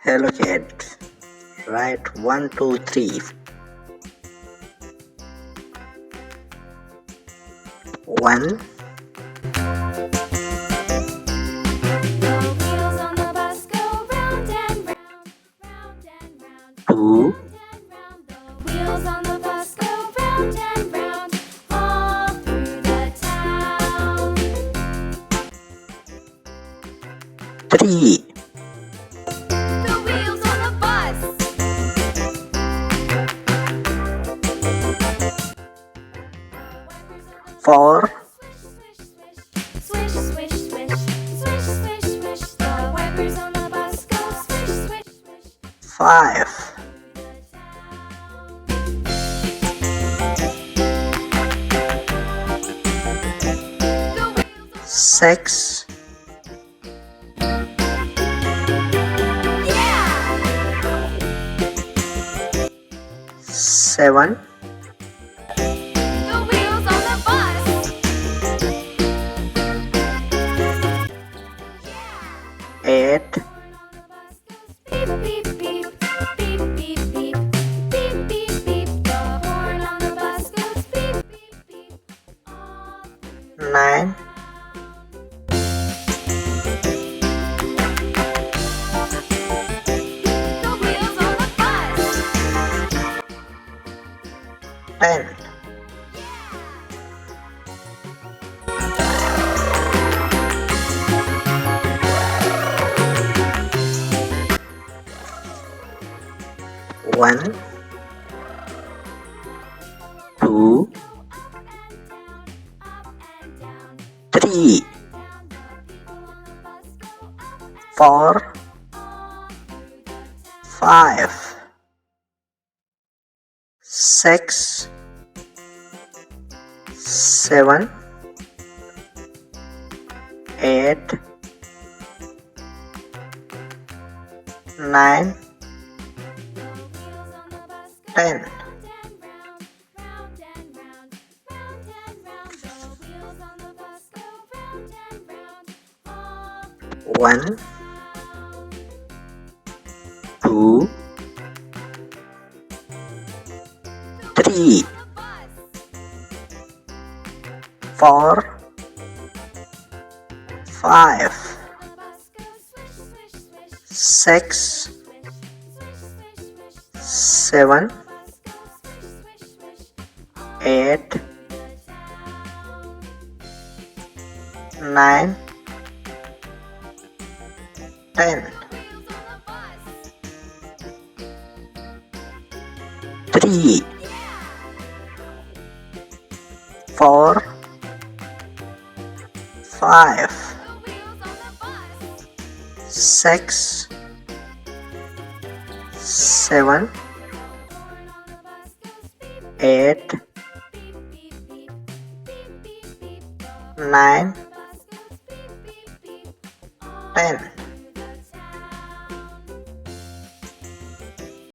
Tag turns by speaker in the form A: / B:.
A: Hello kids. Write 1, 2, 3. 1. Two. Three. 4. 5. 6. 7. 8. 9. 10. 1. 2. 3. 4. 5. 6. 7. 8. 9. 10. 1. 2. 3. 4. 5. 6. 7. 8. 9. 10. 3. 4. 5. 6. 7. 8. 9. 10.